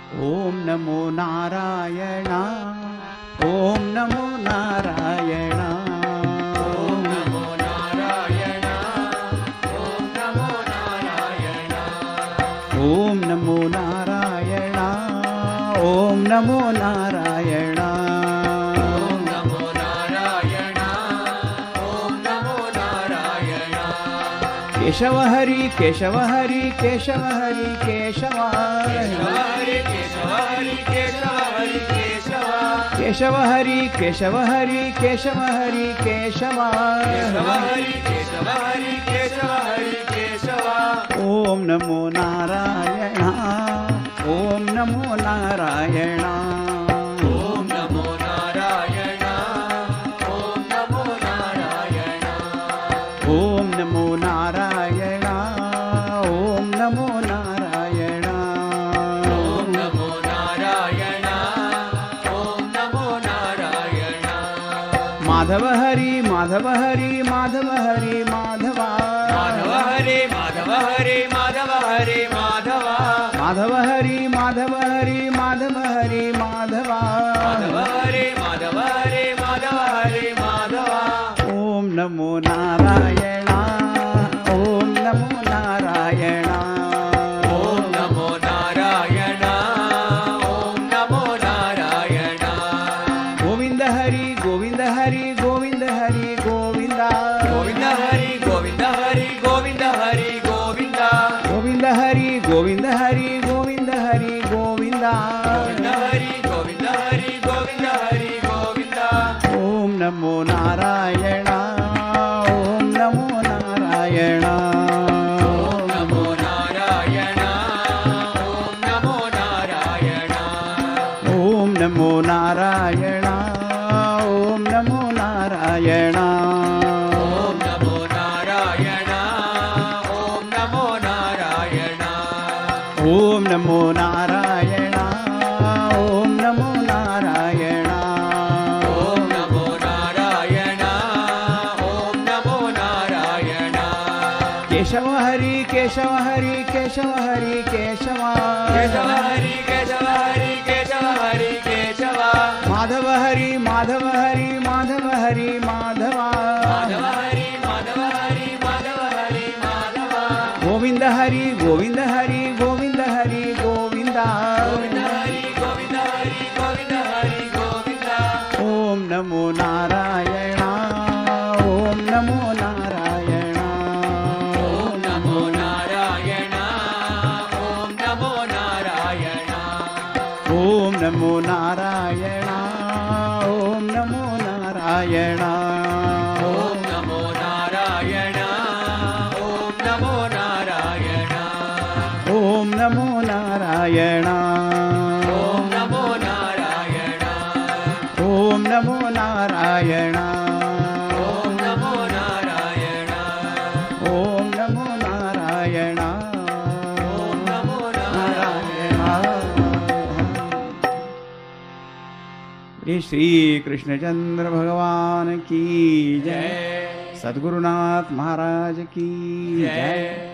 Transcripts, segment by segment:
ओम नमो नारायण, ओम नमो नारायण, ओम नमो नारायण, ओम नमो नारायण, ओम नमो नारायण, ओम नमो नारायण, ओम नमो नारायण, ओम नमो नारायण। केशव हरि केशव हरि केशव हरि केशव केशव हरि केशव हरि केशव हरि केशव, केशव हरि केशव हरि केशव हरि केशव केशव हरि केशव हरि केशव हरि केशव। ओम नमो नारायण, ओम नमो नारायण, ओम नमो नारायण, ओम नमो नारायण, ओम नमो नारायण, ओम नमो नारायण, ओम नमो नारायण, ओम नमो नारायण। माधव हरि माधव हरि माधव हरि माधव माधव हरे माधव हरे माधव हरे माधव, माधव हरि माधव हरि माधव हरि माधव माधव हरे माधव हरे माधव हरे माधव। ओम नमो नारायण, ओम नमो नारायण, ओम नमो नारायण, ओम नमो नारायण। गोविंद हरि गोविंद हरि गोविंद हरि गोविंद गोविंद हरि गोविंद हरि गोविंद हरि गोविंद, गोविंद हरि गोविंद हरि गोविंद हरि गोविंद गोविंद हरि गोविंद हरि गोविंद हरि गोविंद। ओम नमो नारायण, ओम नमो नारायण, ओम नमो नारायण, ओम नमो नारायण, ओम नमो नारायण, ओम नमो नारायण, ओम नमो नारायण, ओम नमो नारायण, ओम नमो नारायण, ओम नमो नारायण, ओम नमो नारायण, ओम नमो नारायण। केशव हरि केशव हरि केशव हरि केशव केशव हरि केशव हरि केशव हरि केशव, माधव हरि माधव हरि माधव हरि माधव माधव हरि माधव हरि माधव हरि माधव, गोविंद हरि गोविंद हरि गोविंद हरि गोविंद गोविंद हरि गोविंद हरि गोविंद हरि गोविंद। ओम नमो नारायण, ओम नमो नारायण, ओम नमो नारायण, ओम नमो नारायण, ओम नमो नारायण, ओम नमो नारायण, ओम नमो नारायण, ओम नमो नारायण, ओम नमो नारायण, ओम नमो नारायण, ओम नमो नारायण, ओम नमो नारायण, ओम नमो नारायण, ओम नमो नारायण। श्री श्री कृष्णचंद्र भगवान की जय, जय सद्गुरुनाथ महाराज की जय। जय।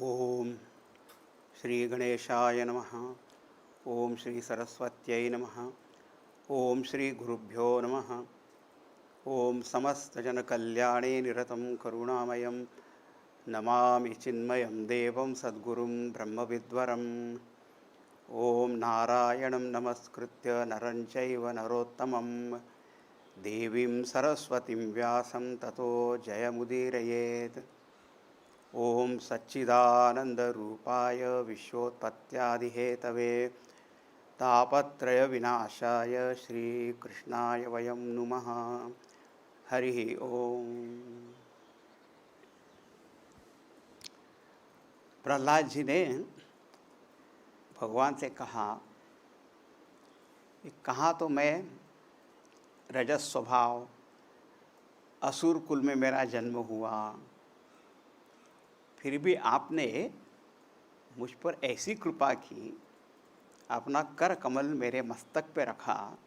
ओम श्री गणेशाय नमः। ओम श्री सरस्वत्यै नमः। ओम श्री गुरुभ्यो नमः। ओम समस्त जन कल्याणे निरतं करुणामयं नमामि चिन्मयं देवं सद्गुरुं ब्रह्मविद्वरम्। ओम नारायणं नमस्कृत्य नरं चैव नरोत्तमं देवीं सरस्वतीं व्यासं ततो जयमुदीरयेत्। ओम सच्चिदानंदरूपाय विश्वोत्पत्त्यादिहेतवे तापत्रय विनाशाय श्रीकृष्णाय वयं नुमः। हरि ओम। प्रहलाद जी ने भगवान से कहा कि कहाँ तो मैं रजस स्वभाव असुर कुल में मेरा जन्म हुआ, फिर भी आपने मुझ पर ऐसी कृपा की, अपना कर कमल मेरे मस्तक पे रखा।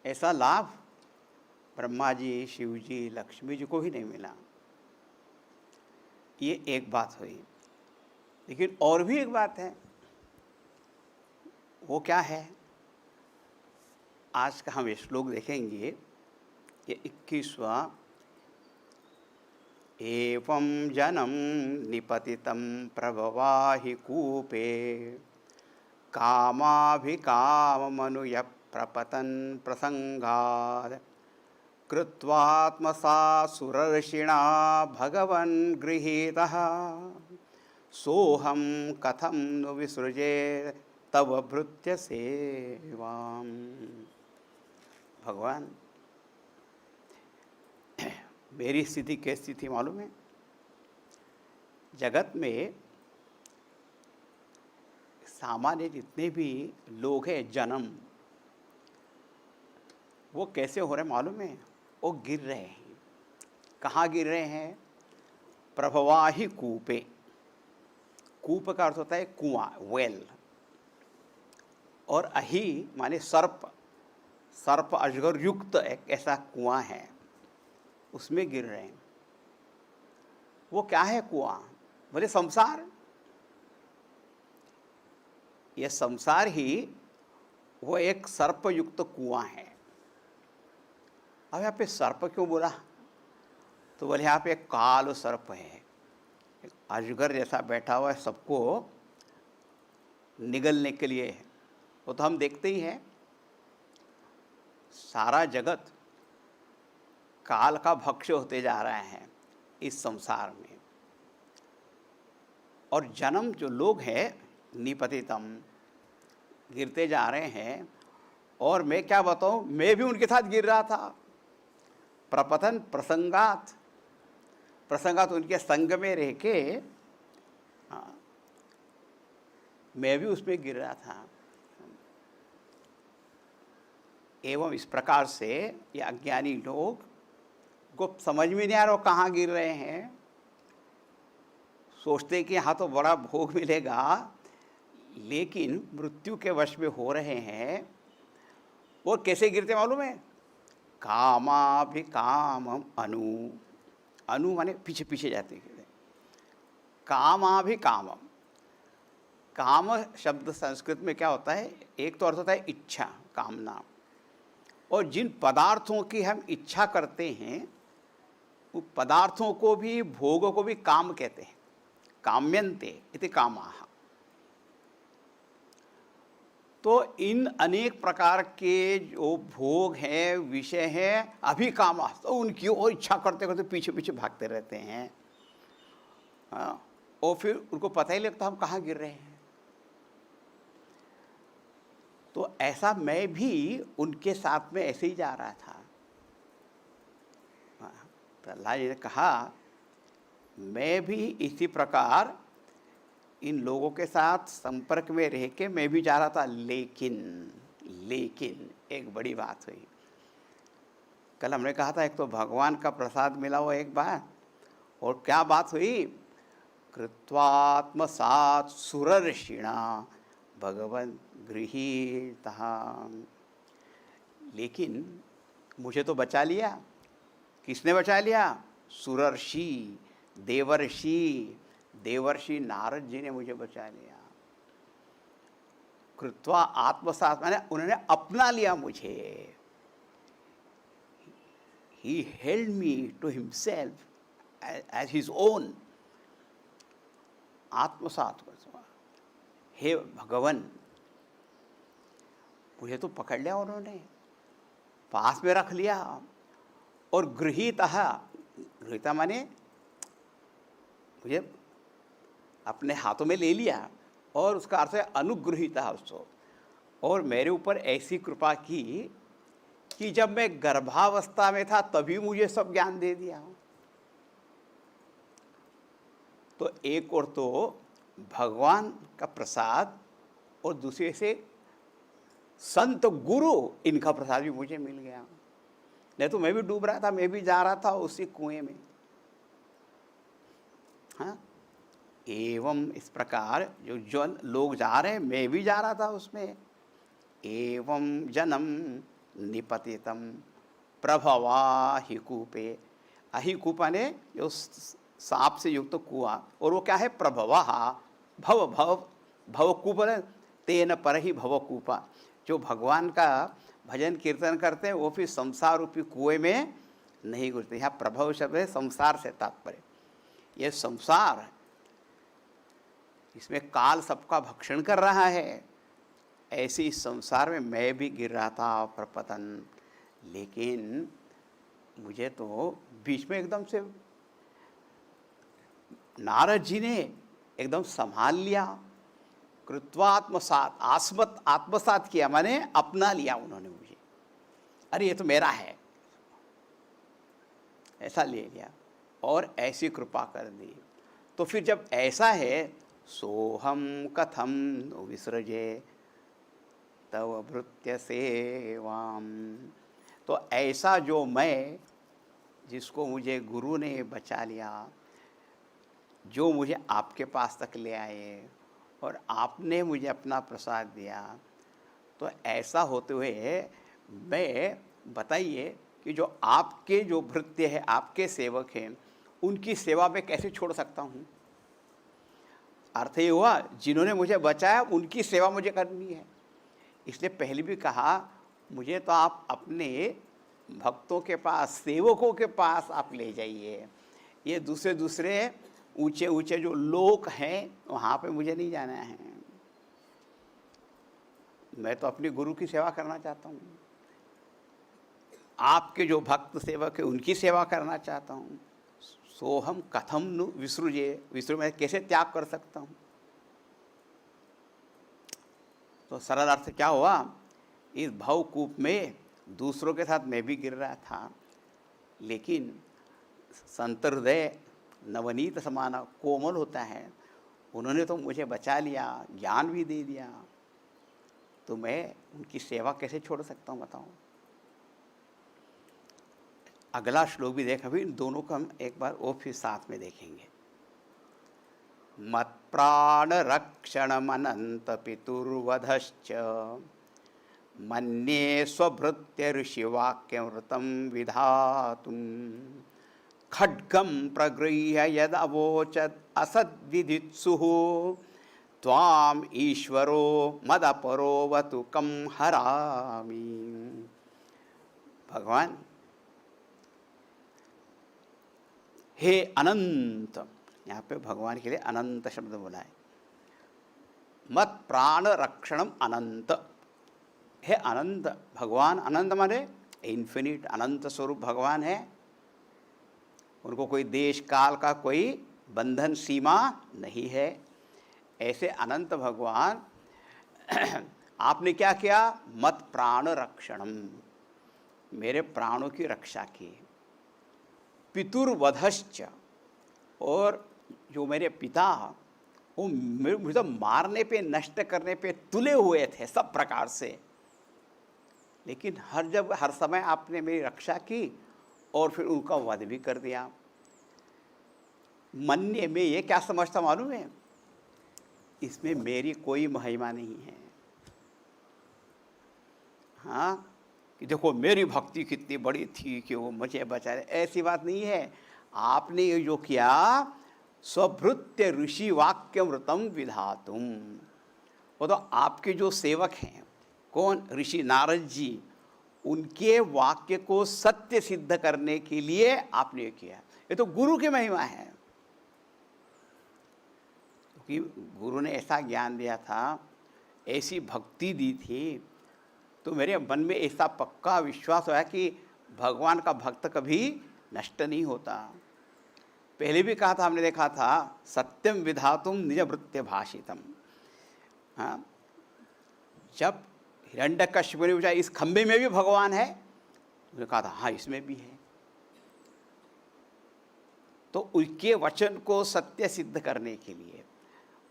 ऐसा लाभ ब्रह्मा जी, शिव जी, लक्ष्मी जी को ही नहीं मिला। ये एक बात हुई। लेकिन और भी एक बात है। वो क्या है? आज का हम ये श्लोक देखेंगे। ये 21वां। एवं जनं निपतितं प्रभवाहि कूपे कामाभिकाममनुय प्रपतन् प्रसंगात् कृत्वात्मसा सुरर्षिणा भगवन् गृहीतः सोऽहं कथं नु विसृजे तव भृत्य सेवाम। भगवान, मेरी स्थिति कैसी थी मालूम है? जगत में सामान्य जितने भी लोग हैं, जन्म वो कैसे हो रहे मालूम है? वो गिर रहे हैं। कहाँ गिर रहे हैं? प्रभवाहि कूपे। कूप का अर्थ होता है कुआं, वेल। और अहि माने सर्प। सर्प अजगर युक्त एक ऐसा कुआं है, उसमें गिर रहे हैं। वो क्या है कुआं? बोले संसार। यह संसार ही वो एक सर्पयुक्त कुआं है। अब यहाँ पे सर्प क्यों बोला? तो बोले यहाँ पे एक काल सर्प है, एक अजगर जैसा बैठा हुआ है, सबको निगलने के लिए है। वो तो हम देखते ही हैं। सारा जगत काल का भक्ष्य होते जा रहे हैं इस संसार में। और जन्म जो लोग हैं निपतितम, गिरते जा रहे हैं। और मैं क्या बताऊं, मैं भी उनके साथ गिर रहा था। प्रपतन प्रसंगात। प्रसंगात उनके संग में रह के, हाँ, मैं भी उसमें गिर रहा था। एवं इस प्रकार से ये अज्ञानी लोग को समझ में नहीं आ रहा कहाँ गिर रहे हैं। सोचते कि यहाँ तो बड़ा भोग मिलेगा, लेकिन मृत्यु के वश में हो रहे हैं। और कैसे गिरते मालूम है? कामाभिकामम अनु। अनु माने पीछे पीछे जाते गिरते। कामाभिकामम। काम शब्द संस्कृत में क्या होता है? एक तो अर्थ होता है इच्छा, कामना। और जिन पदार्थों की हम इच्छा करते हैं, वो पदार्थों को भी, भोगों को भी काम कहते हैं। काम्यन्ते इति कामाः। तो इन अनेक प्रकार के जो भोग हैं, विषय हैं, अभी काम, तो उनकी और इच्छा करते करते पीछे पीछे भागते रहते हैं। हाँ, और फिर उनको पता ही लगता हम कहाँ गिर रहे हैं। तो ऐसा मैं भी उनके साथ में ऐसे ही जा रहा था। प्रहलाद जी ने कहा मैं भी इसी प्रकार इन लोगों के साथ संपर्क में रह के मैं भी जा रहा था। लेकिन एक बड़ी बात हुई। कल हमने कहा था एक तो भगवान का प्रसाद मिला वो एक बात, और क्या बात हुई? कृत्वात्मसात् सुरर्षिणा भगवन् गृहीतः। लेकिन मुझे तो बचा लिया। किसने बचा लिया? सुरर्षि, देवर्षि, देवर्षि नारद जी ने मुझे बचा लिया। कृत्वा आत्मसात माने उन्होंने अपना लिया मुझे। He held me to himself as his own. आत्मसात कर, हे भगवान मुझे तो पकड़ लिया उन्होंने, पास में रख लिया और गृहीता माने मुझे अपने हाथों में ले लिया और उसका अर्थ है अनुगृहीता उसको। और मेरे ऊपर ऐसी कृपा की कि जब मैं गर्भावस्था में था तभी मुझे सब ज्ञान दे दिया। तो एक और तो भगवान का प्रसाद और दूसरे से संत गुरु इनका प्रसाद भी मुझे मिल गया। नहीं तो मैं भी डूब रहा था, मैं भी जा रहा था उसी कुएं में। हाँ, एवं इस प्रकार जो लोग जा रहे हैं मैं भी जा रहा था उसमें। एवं जन्म निपतितम प्रभवा ही कूपे। अहिकूपा ने जो सांप से युक्त कुआं, और वो क्या है प्रभवा, भव भव भवकूप तेन पर ही भवकूपा। जो भगवान का भजन कीर्तन करते हैं वो फिर संसार रूपी कुएं में नहीं घुसते। यहाँ प्रभव शब्द है संसार से तात्पर्य। ये संसार इसमें काल सबका भक्षण कर रहा है। ऐसे इस संसार में मैं भी गिर रहा था प्रपतन, लेकिन मुझे तो बीच में एकदम से नारद जी ने एकदम संभाल लिया। कृत्वात्मसात, आत्मसात किया माने अपना लिया उन्होंने मुझे। अरे ये तो मेरा है, ऐसा ले लिया और ऐसी कृपा कर दी। तो फिर जब ऐसा है, सोहम कथम विसृजे तव भृत्य सेवाम। तो ऐसा जो मैं, जिसको मुझे गुरु ने बचा लिया, जो मुझे आपके पास तक ले आए और आपने मुझे अपना प्रसाद दिया, तो ऐसा होते हुए मैं बताइए कि जो आपके जो भृत्य है, आपके सेवक हैं, उनकी सेवा में कैसे छोड़ सकता हूँ। अर्थ ये हुआ जिन्होंने मुझे बचाया उनकी सेवा मुझे करनी है। इसलिए पहले भी कहा मुझे तो आप अपने भक्तों के पास, सेवकों के पास आप ले जाइए। ये दूसरे ऊंचे ऊंचे जो लोक हैं वहाँ पे मुझे नहीं जाना है। मैं तो अपने गुरु की सेवा करना चाहता हूँ, आपके जो भक्त सेवक है उनकी सेवा करना चाहता हूँ। सोहम कथम नु विसृजे, मैं कैसे त्याग कर सकता हूँ। तो सरल अर्थ क्या हुआ, इस भवकूप में दूसरों के साथ मैं भी गिर रहा था, लेकिन संत हृदय नवनीत समान कोमल होता है, उन्होंने तो मुझे बचा लिया, ज्ञान भी दे दिया, तो मैं उनकी सेवा कैसे छोड़ सकता हूँ बताओ। अगला श्लोक भी देख, अभी इन दोनों को हम एक बार वो फिर साथ में देखेंगे। मत प्राण रक्षणमनंत पितुर्वधश्च मन्ये स्वभृत्य ऋषिवाक्यमृतं विधातुं खड्गं प्रगृह्य यद अवोचत् असद्विधित्सुः त्वाम ईश्वरो मदपरोवतु कं हरामि। भगवान हे अनंत, यहाँ पे भगवान के लिए अनंत शब्द बोला है। मत प्राण रक्षणम अनंत, हे अनंत भगवान। अनंत माने इन्फिनिट, अनंत स्वरूप भगवान है। उनको कोई देश काल का कोई बंधन सीमा नहीं है। ऐसे अनंत भगवान आपने क्या किया, मत प्राण रक्षणम, मेरे प्राणों की रक्षा की। पितुर्वधश्च, और जो मेरे पिता वो मुझे मारने पे, नष्ट करने पे तुले हुए थे सब प्रकार से, लेकिन हर समय आपने मेरी रक्षा की और फिर उनका वध भी कर दिया। मन्य में ये क्या समझता मालूम है, इसमें मेरी कोई महिमा नहीं है। हाँ, कि देखो मेरी भक्ति कितनी बड़ी थी कि वो मुझे बचा रहे, ऐसी बात नहीं है। आपने ये जो किया स्वभृत्य ऋषि वाक्यमृतम विधातुम। वो तो आपके जो सेवक हैं, कौन? ऋषि नारद जी, उनके वाक्य को सत्य सिद्ध करने के लिए आपने ये किया। ये तो गुरु की महिमा है, क्योंकि गुरु ने ऐसा ज्ञान दिया था, ऐसी भक्ति दी थी, तो मेरे मन में ऐसा पक्का विश्वास हुआ कि भगवान का भक्त कभी नष्ट नहीं होता। पहले भी कहा था, हमने देखा था, सत्यम विधातुम निज वृत्य भाषितम। हाँ, जब हिरण्यकश्यप ने पूछा इस खंबे में भी भगवान है, उसने कहा था हाँ इसमें भी है। तो उनके वचन को सत्य सिद्ध करने के लिए,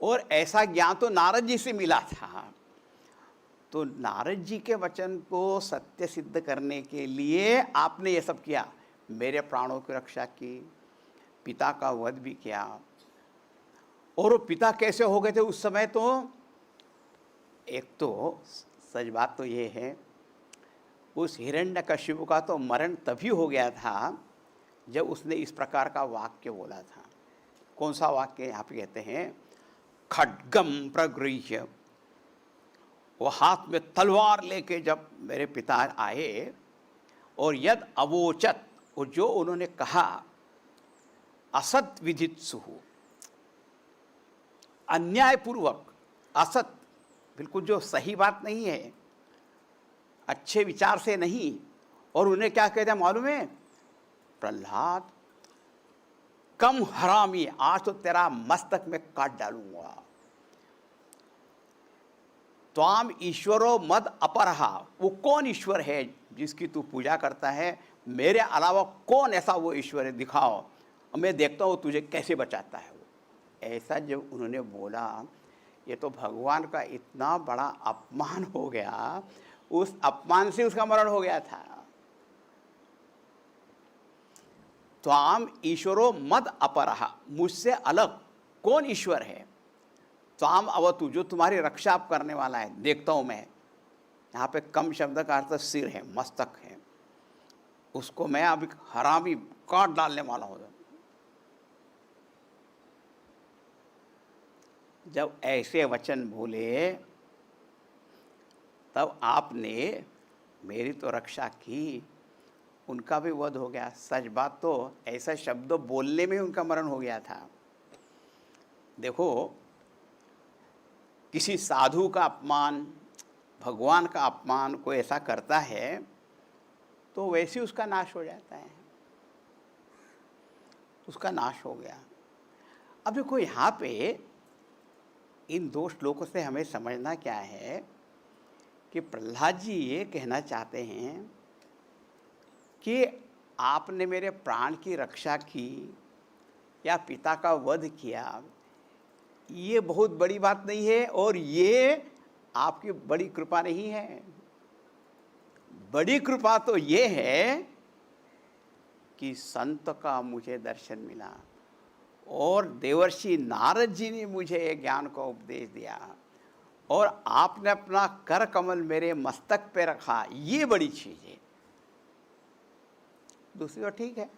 और ऐसा ज्ञान तो नारद जी से मिला था, तो नारद जी के वचन को सत्य सिद्ध करने के लिए आपने ये सब किया। मेरे प्राणों की रक्षा की, पिता का वध भी किया। और वो पिता कैसे हो गए थे उस समय? तो एक तो सच बात तो ये है, उस हिरण्यकश्यप का तो मरण तभी हो गया था जब उसने इस प्रकार का वाक्य बोला था। कौन सा वाक्य? यहाँ पे कहते हैं, खड्गम प्रगृह्य, वो हाथ में तलवार लेके जब मेरे पिता आए, और यद अवोचत, वो जो उन्होंने कहा, असत विधित्सुहु, अन्यायपूर्वक, असत बिल्कुल जो सही बात नहीं है, अच्छे विचार से नहीं। और उन्हें क्या कहते हैं मालूम है? प्रहलाद कम हरामी, आज तो तेरा मस्तक में काट डालूंगा। त्वाम ईश्वरो मद अपरहा, वो कौन ईश्वर है जिसकी तू पूजा करता है? मेरे अलावा कौन ऐसा वो ईश्वर है, दिखाओ, मैं देखता हूँ तुझे कैसे बचाता है वो। ऐसा जब उन्होंने बोला, ये तो भगवान का इतना बड़ा अपमान हो गया, उस अपमान से उसका मरण हो गया था। त्वाम ईश्वरो मद अपरहा, मुझसे अलग कौन ईश्वर है? त्वाम अवतु, जो तुम्हारी रक्षा आप करने वाला है, देखता हूँ मैं। यहाँ पे कम शब्द का अर्थ सिर है, मस्तक है, उसको मैं अभी हरामी काट डालने वाला हूँ। जब ऐसे वचन बोले तब आपने मेरी तो रक्षा की, उनका भी वध हो गया। सच बात तो ऐसा शब्द बोलने में उनका मरण हो गया था। देखो, किसी साधु का अपमान, भगवान का अपमान कोई ऐसा करता है तो वैसे उसका नाश हो जाता है, उसका नाश हो गया। अब देखो यहाँ पे इन दो श्लोकों से हमें समझना क्या है कि प्रहलाद जी ये कहना चाहते हैं कि आपने मेरे प्राण की रक्षा की या पिता का वध किया, ये बहुत बड़ी बात नहीं है, और ये आपकी बड़ी कृपा नहीं है। बड़ी कृपा तो ये है कि संत का मुझे दर्शन मिला, और देवर्षि नारद जी ने मुझे ये ज्ञान का उपदेश दिया, और आपने अपना कर कमल मेरे मस्तक पे रखा, ये बड़ी चीज़ है। दूसरी तो ठीक है।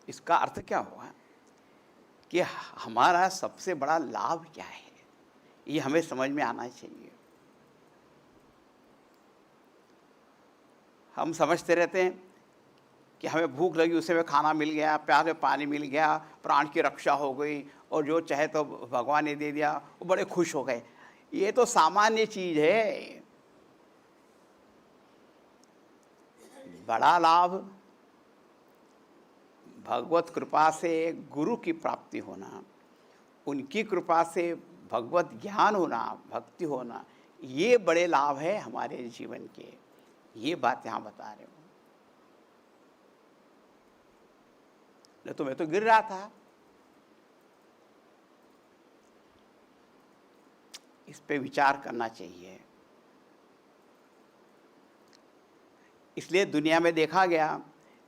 इसका अर्थ क्या हुआ कि हमारा सबसे बड़ा लाभ क्या है, ये हमें समझ में आना चाहिए। हम समझते रहते हैं कि हमें भूख लगी, उसे में खाना मिल गया, प्यास में पानी मिल गया, प्राण की रक्षा हो गई, और जो चाहे तो भगवान ने दे दिया, वो बड़े खुश हो गए। ये तो सामान्य चीज़ है। बड़ा लाभ भगवत कृपा से गुरु की प्राप्ति होना, उनकी कृपा से भगवत ज्ञान होना, भक्ति होना, ये बड़े लाभ है हमारे जीवन के। ये बात यहाँ बता रहे हो। नहीं तो मैं तो गिर रहा था। इस पे विचार करना चाहिए। इसलिए दुनिया में देखा गया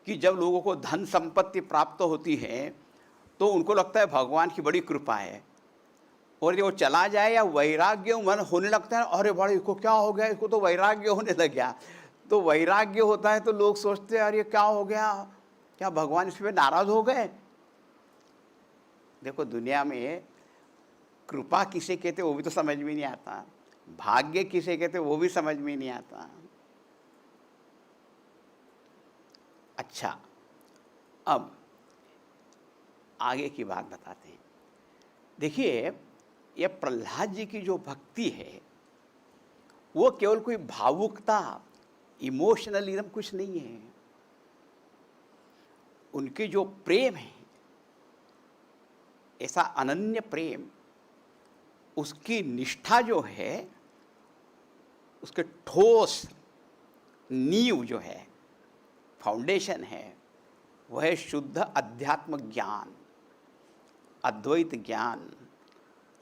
कि जब लोगों को धन संपत्ति प्राप्त होती है तो उनको लगता है भगवान की बड़ी कृपा है, और जब वो चला जाए या वैराग्य मन होने लगता है, अरे बड़े इसको क्या हो गया, इसको तो वैराग्य होने लग गया। तो वैराग्य होता है तो लोग सोचते हैं अरे क्या हो गया, क्या भगवान इस पे नाराज हो गए? देखो, दुनिया में कृपा किसे कहते वो भी तो समझ में नहीं आता, भाग्य किसे कहते वो भी समझ में नहीं आता। अच्छा, अब आगे की बात बताते हैं। देखिए, ये प्रहलाद जी की जो भक्ति है वो केवल कोई भावुकता, इमोशनलिज्म कुछ नहीं है। उनके जो प्रेम है, ऐसा अनन्य प्रेम, उसकी निष्ठा जो है, उसके ठोस नींव जो है, फाउंडेशन है, वह है शुद्ध अध्यात्म ज्ञान, अद्वैत ज्ञान,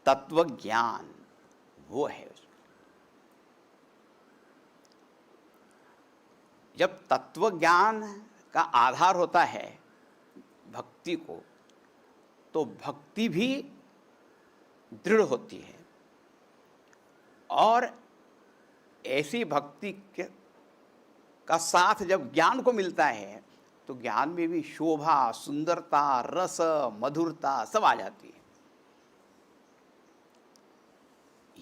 तत्व ज्ञान, वो है। जब तत्व ज्ञान का आधार होता है भक्ति को, तो भक्ति भी दृढ़ होती है। और ऐसी भक्ति का साथ जब ज्ञान को मिलता है तो ज्ञान में भी शोभा, सुंदरता, रस, मधुरता सब आ जाती है।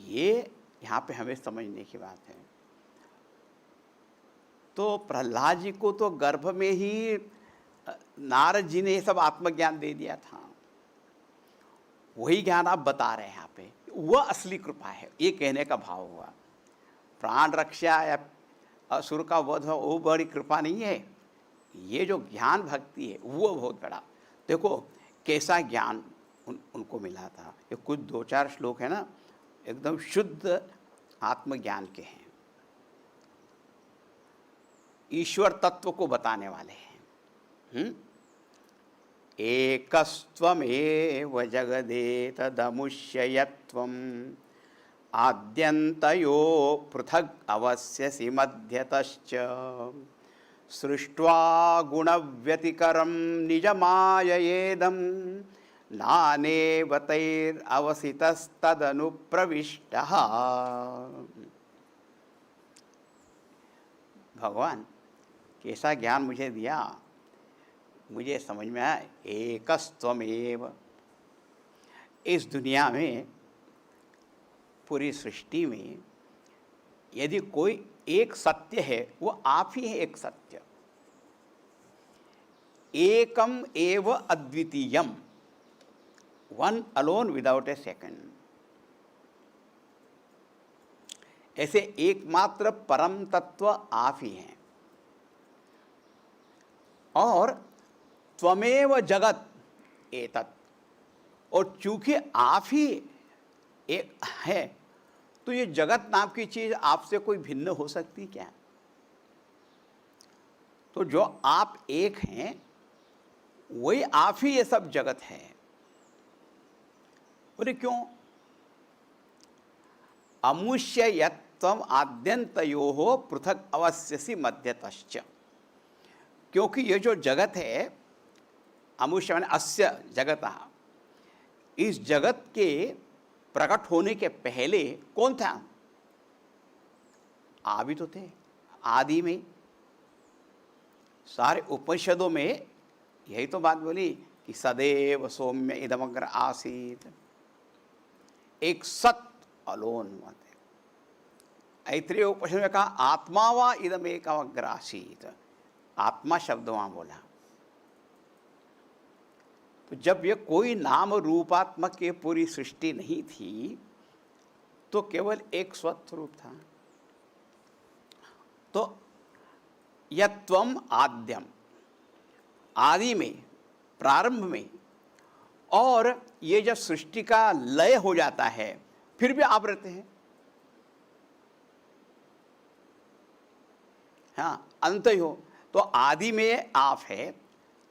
ये यहाँ पे हमें समझने की बात है। तो प्रहलाद जी को तो गर्भ में ही नारद जी ने सब आत्मज्ञान दे दिया था। वही ज्ञान आप बता रहे हैं यहाँ पे, वह असली कृपा है, ये कहने का भाव हुआ। प्राण रक्षा या असुर का वध वो बड़ी कृपा नहीं है, ये जो ज्ञान भक्ति है वो बहुत बड़ा। देखो कैसा ज्ञान उनको मिला था। ये कुछ 2-4 श्लोक है ना, एकदम शुद्ध आत्मज्ञान के हैं, ईश्वर तत्व को बताने वाले हैं। एकस्त्वमेव जगदेतदमुष्ययत्वम् आद्यन्तयो पृथग् अवस्यसि मध्यतश्च सृष्ट्वा गुणव्यतिकरं निजमाययेदं नानेवतैरवसितस्तदनुप्रविष्टः। भगवान कैसा ज्ञान मुझे दिया, मुझे समझ में आया। एकस्त्वमेव, इस दुनिया में, पूरी सृष्टि में यदि कोई एक सत्य है वो आप ही है। एक सत्य, एकम एव अद्वितीयम, one alone without a second. ऐसे एकमात्र परम तत्व आप ही हैं। और त्वमेव जगत एतत्, और चूंकि आप ही एक है तो ये जगत नाम की चीज आपसे कोई भिन्न हो सकती क्या? तो जो आप एक हैं वही आप ही ये सब जगत है। बोले क्यों? अमुष्य यत्वम आद्यन्तयोः पृथक अवस्यसि मध्यतश्च। क्योंकि ये जो जगत है, अमुष्य माने अस्य जगतः, इस जगत के प्रकट होने के पहले कौन था? आप ही तो थे आदि में। सारे उपनिषदों में यही तो बात बोली कि सदैव सौम्य इदमग्र आसीत, एक सत अलोन मत। ऐत्रेय उपनिषद में कहा आत्मा वा इदमेकमग्र आसीत, आत्मा शब्द वहां बोला। तो जब ये कोई नाम रूपात्मक के पूरी सृष्टि नहीं थी तो केवल एक स्वरूप था। तो यत्वम आद्यम, आदि में, प्रारंभ में, और ये जब सृष्टि का लय हो जाता है फिर भी आप रहते हैं। हाँ, अंत ही हो तो आदि में आप है,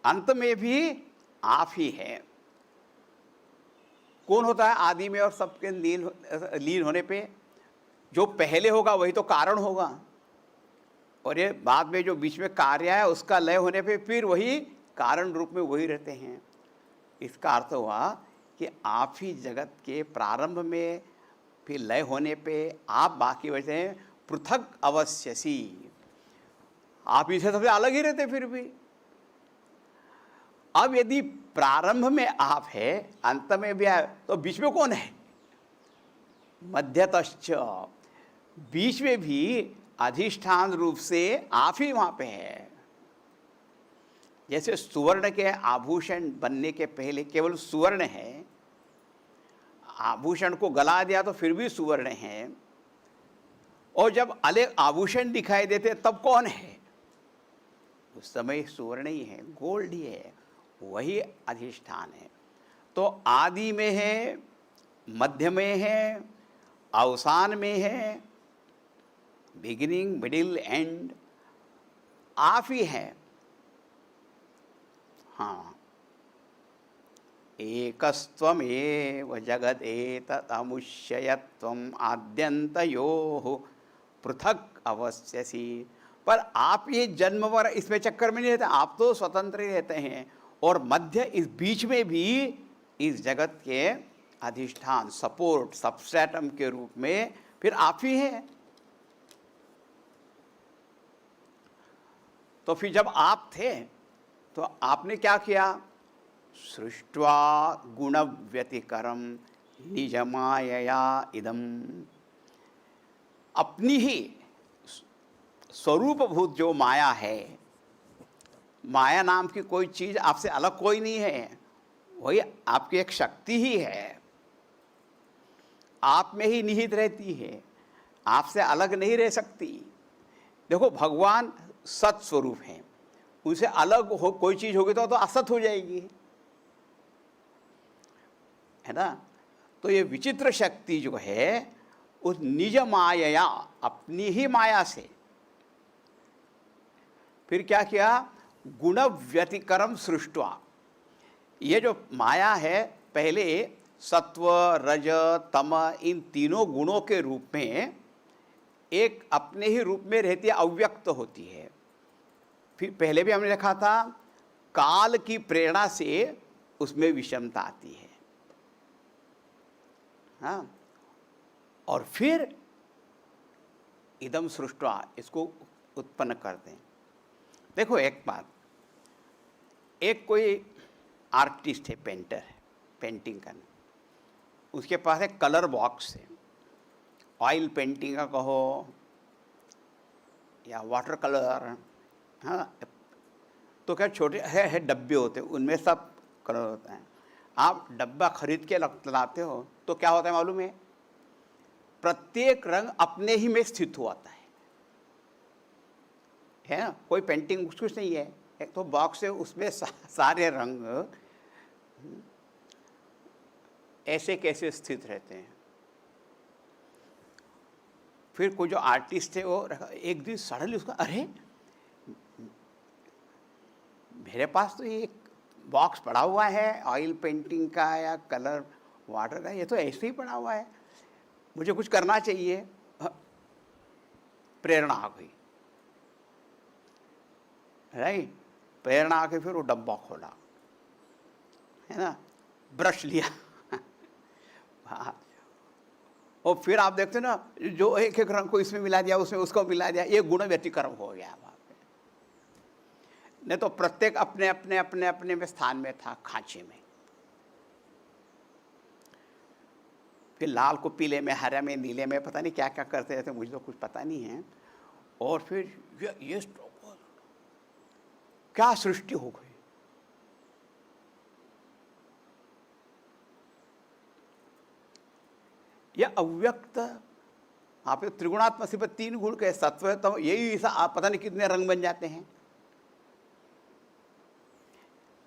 अंत में भी आप ही है। कौन होता है आदि में और सबके लीन होने पे? जो पहले होगा वही तो कारण होगा, और ये बाद में जो बीच में कार्य है उसका लय होने पे फिर वही कारण रूप में वही रहते हैं। इसका अर्थ हुआ कि आप ही जगत के प्रारंभ में, फिर लय होने पे आप बाकी वजह हैं। पृथक अवस्यसि, आप इसे सबसे अलग ही रहते फिर भी। अब यदि प्रारंभ में आप है, अंत में भी है, तो बीच में कौन है? मध्यतश्च, बीच में भी अधिष्ठान रूप से आप ही वहां पे है। जैसे सुवर्ण के आभूषण बनने के पहले केवल सुवर्ण है, आभूषण को गला दिया तो फिर भी सुवर्ण है, और जब अलग आभूषण दिखाई देते तब कौन है? उस समय सुवर्ण ही है, गोल्ड ही है, वही अधिष्ठान है। तो आदि में है, मध्य में है, अवसान में है, बिगिनिंग मिडिल एंड आप ही है। हाँ, एकस्त्वमेव जगदेतदमुष्ययत्वम् आद्यन्तयोः पृथक अवस्यसि। पर आप ये जन्म वर इसमें चक्कर में नहीं रहते, आप तो स्वतंत्र ही रहते हैं, और मध्य इस बीच में भी इस जगत के अधिष्ठान, सपोर्ट, सबस्ट्रेटम के रूप में फिर आप ही हैं। तो फिर जब आप थे तो आपने क्या किया? सृष्ट्वा गुण व्यतिकरम निज मायया इदम, अपनी ही स्वरूपभूत जो माया है, माया नाम की कोई चीज आपसे अलग कोई नहीं है, वही आपकी एक शक्ति ही है, आप में ही निहित रहती है, आपसे अलग नहीं रह सकती। देखो, भगवान सत स्वरूप है, उनसे अलग हो कोई चीज होगी तो असत हो जाएगी, है ना। तो ये विचित्र शक्ति जो है उस निज माया, अपनी ही माया से फिर क्या किया? गुण व्यतिकरम सृष्टवा। ये जो माया है पहले सत्व रज तम इन तीनों गुणों के रूप में एक अपने ही रूप में रहती है, अव्यक्त होती है। फिर पहले भी हमने लिखा था काल की प्रेरणा से उसमें विषमता आती है। हाँ, और फिर इदम सृष्टवा, इसको उत्पन्न करते हैं। देखो एक बात, एक कोई आर्टिस्ट है, पेंटर है, पेंटिंग करना, उसके पास एक कलर बॉक्स है, ऑयल पेंटिंग का कहो या वाटर कलर, हाँ, तो क्या छोटे है डब्बे होते हैं, उनमें सब कलर होता है। आप डब्बा खरीद के लाते हो तो क्या होता है मालूम है? प्रत्येक रंग अपने ही में स्थित होता है ना। कोई पेंटिंग कुछ नहीं है, एक तो बॉक्स है, उसमें सारे रंग ऐसे कैसे स्थित रहते हैं। फिर कोई जो आर्टिस्ट है वो एक दिन सडनली उसका, अरे मेरे पास तो ये बॉक्स पड़ा हुआ है ऑयल पेंटिंग का या कलर वाटर का, ये तो ऐसे ही पड़ा हुआ है, मुझे कुछ करना चाहिए। प्रेरणा आ गई, राइट, प्रेरणा आके फिर वो डब्बा खोला, है ना, ब्रश लिया हाँ, और फिर आप देखते ना जो एक एक रंग को इसमें मिला दिया, उसमें उसको मिला दिया, ये गुण व्यतिक्रम हो गया वहाँ पे। नहीं तो प्रत्येक अपने अपने अपने अपने में स्थान में था, खांचे में। फिर लाल को पीले में, हरे में, नीले में, पता नहीं क्या क्या करते रहते, मुझे तो कुछ पता नहीं है। और फिर ये क्या सृष्टि हो गई। यह अव्यक्त, आप त्रिगुणात्मक सिर्फ 3 गुण के सत्व है, तो यही आप पता नहीं कितने रंग बन जाते हैं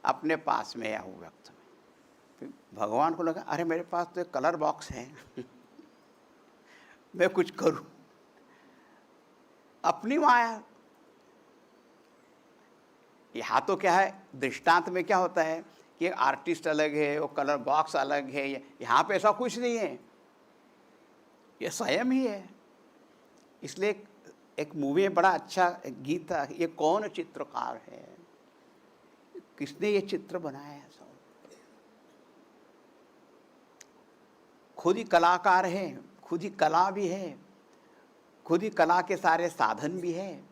अपने पास में या अव्यक्त में। फिर भगवान को लगा, अरे मेरे पास तो एक कलर बॉक्स है मैं कुछ करूं, अपनी माया। यहाँ तो क्या है, दृष्टांत में क्या होता है कि आर्टिस्ट अलग है, वो कलर बॉक्स अलग है, यहाँ पे ऐसा कुछ नहीं है, ये स्वयं ही है। इसलिए एक मूवी में बड़ा अच्छा गीत था, ये कौन चित्रकार है, किसने ये चित्र बनाया है, सब खुद ही कलाकार है, खुद ही कला भी है, खुद ही कला के सारे साधन भी है,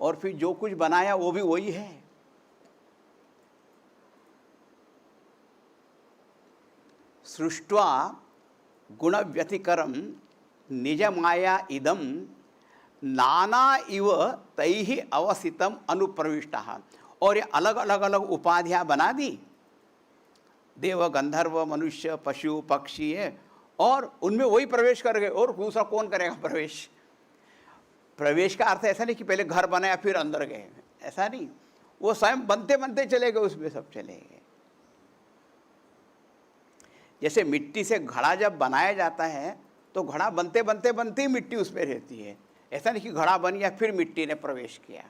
और फिर जो कुछ बनाया वो भी वही है। सृष्ट्वा गुण व्यतिकरम निज माया इदम नाना इव तैहि अवसितम अनुप्रविष्टा। और ये अलग अलग अलग उपाधियाँ बना दी, देव गंधर्व मनुष्य पशु पक्षी है, और उनमें वही प्रवेश कर गए। और दूसरा कौन करेगा प्रवेश? प्रवेश का अर्थ ऐसा नहीं कि पहले घर बनाया फिर अंदर गए, ऐसा नहीं। वो स्वयं बनते बनते चले गए, उसमें सब चले गए। जैसे मिट्टी से घड़ा जब बनाया जाता है तो घड़ा बनते बनते बनते ही मिट्टी उसमें रहती है। ऐसा नहीं कि घड़ा बन गया फिर मिट्टी ने प्रवेश किया,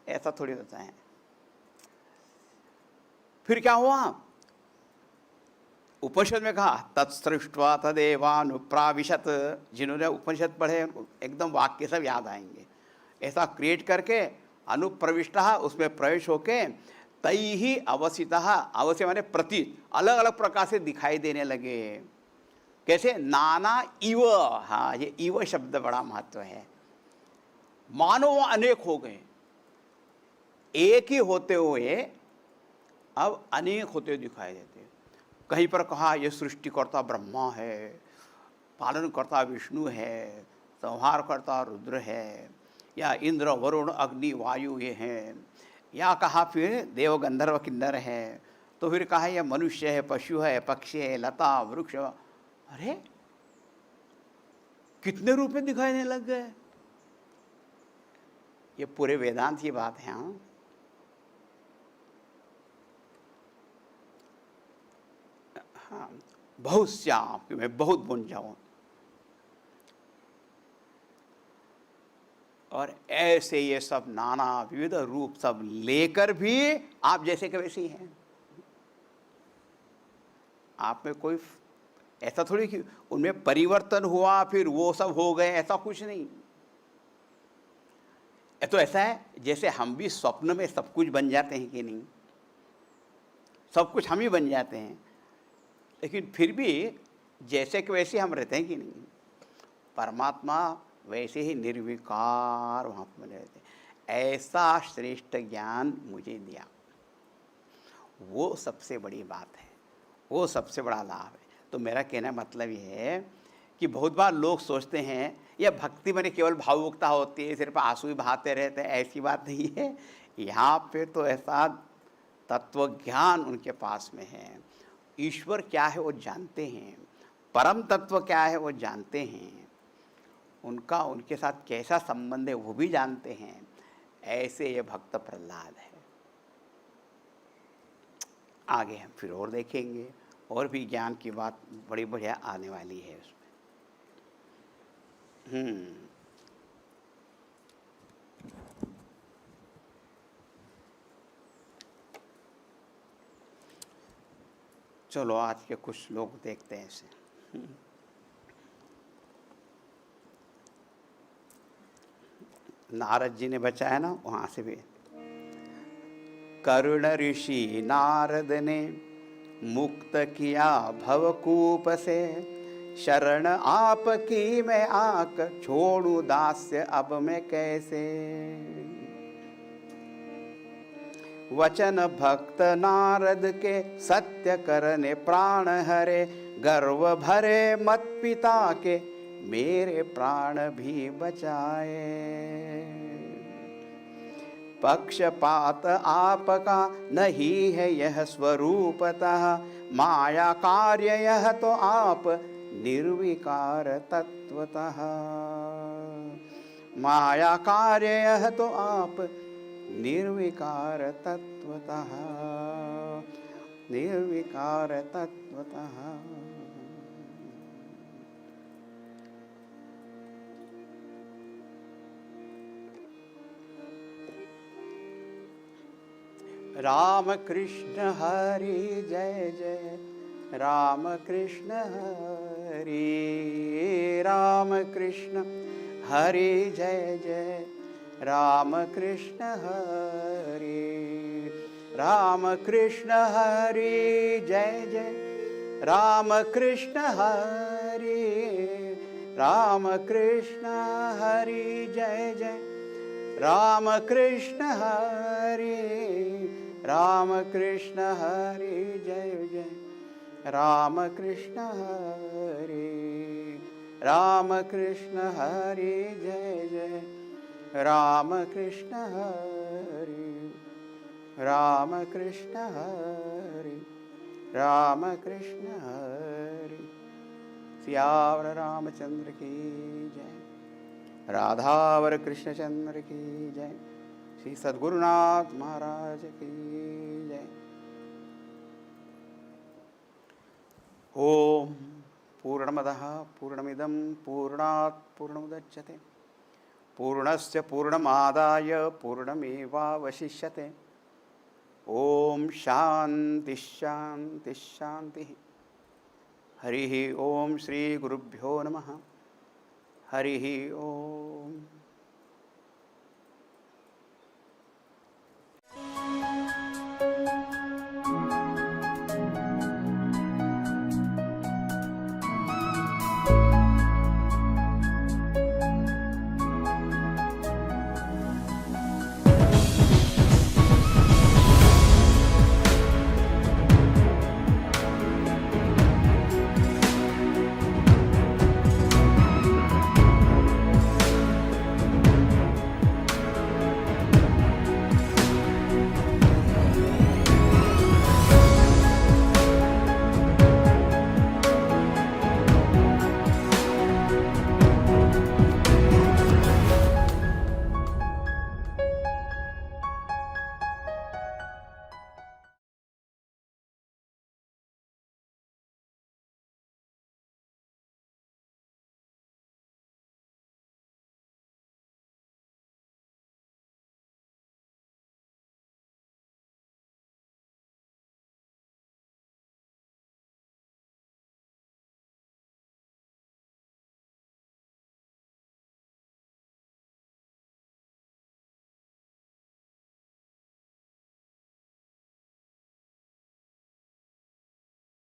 ऐसा थोड़ी होता है। फिर क्या हुआ? उपनिषद में कहा तत्सृष्ट्वा तदेवानुप्राविशत। जिन्होंने उपनिषद पढ़े एकदम वाक्य सब याद आएंगे। ऐसा क्रिएट करके अनुप्रविष्टः, उसमें प्रवेश होके तैहि अवसितः, अवश्य माने प्रतीत, अलग अलग प्रकार से दिखाई देने लगे। कैसे? नाना इव। हाँ, ये इव शब्द बड़ा महत्व है। मानो वो अनेक हो गए, एक ही होते हुए अब अनेक होते दिखाई देते। कहीं पर कहा ये सृष्टिकर्ता ब्रह्मा है, पालनकर्ता विष्णु है, संहारकर्ता रुद्र है, या इंद्र वरुण अग्नि वायु ये हैं, या कहा फिर देव गंधर्व किन्नर है, तो फिर कहा यह मनुष्य है, पशु है, पक्षी है, लता वृक्ष। अरे कितने रूप में दिखाई देने लग गए। ये पूरे वेदांत की बात है। हाँ, बहुत श्याम कि मैं बहुत बन जाऊं। और ऐसे ये सब नाना विविध रूप सब लेकर भी आप जैसे के वैसे ही हैं। आप में कोई ऐसा थोड़ी कि उनमें परिवर्तन हुआ फिर वो सब हो गए, ऐसा कुछ नहीं। तो ऐसा है जैसे हम भी स्वप्न में सब कुछ बन जाते हैं कि नहीं, सब कुछ हम ही बन जाते हैं, लेकिन फिर भी जैसे कि वैसे हम रहते हैं कि नहीं। परमात्मा वैसे ही निर्विकार वहाँ पर बने रहते हैं। ऐसा श्रेष्ठ ज्ञान मुझे दिया, वो सबसे बड़ी बात है, वो सबसे बड़ा लाभ है। तो मेरा कहना मतलब ये है कि बहुत बार लोग सोचते हैं यह भक्ति में केवल भावुकता होती है, सिर्फ आंसू ही बहाते रहते हैं। ऐसी बात नहीं है। यहाँ पे तो ऐसा तत्व ज्ञान उनके पास में है। ईश्वर क्या है वो जानते हैं, परम तत्व क्या है वो जानते हैं, उनका उनके साथ कैसा संबंध है वो भी जानते हैं। ऐसे ये भक्त प्रहलाद है। आगे हम फिर और देखेंगे, और भी ज्ञान की बात बड़ी बढ़िया आने वाली है उसमें। चलो आज के कुछ लोग देखते हैं इसे। नारद जी ने बचाया ना, वहाँ से भी। करुण ऋषि नारद ने मुक्त किया भवकूप से, शरण आपकी मैं आक छोड़ू दास्य अब मैं कैसे। वचन भक्त नारद के सत्य करने प्राण हरे, गर्व भरे मत पिता के मेरे प्राण भी बचाए। पक्षपात आपका नहीं है यह स्वरूपतः, माया कार्य यह तो आप निर्विकार तत्वतः। माया कार्य यह तो आप निर्विकार तत्वतः, निर्विकार तत्वतः। राम कृष्ण हरि जय जय, राम कृष्ण हरि, राम कृष्ण हरि जय जय, राम कृष्ण हरि, राम कृष्ण हरि जय जय, राम कृष्ण हरि, राम कृष्ण हरि जय जय, राम कृष्ण हरि, राम कृष्ण हरि जय जय, राम कृष्ण हरे राम कृष्ण हरे जय जय राम कृष्ण हरे राम कृष्ण हरे राम कृष्ण हरे। सियावर रामचंद्र की जय। राधावर कृष्णचंद्र की जय। श्री सद्गुरुनाथ महाराज की जय। ओम पूर्णमदः पूर्णमिदं पूर्णात् पूर्णमुदच्यते पूर्णस्य पूर्णमादाय पूर्णमेवावशिष्यते। ओम शांति शांति शांति। हरि ओम श्री गुरुभ्यो नमः। हरि ओम।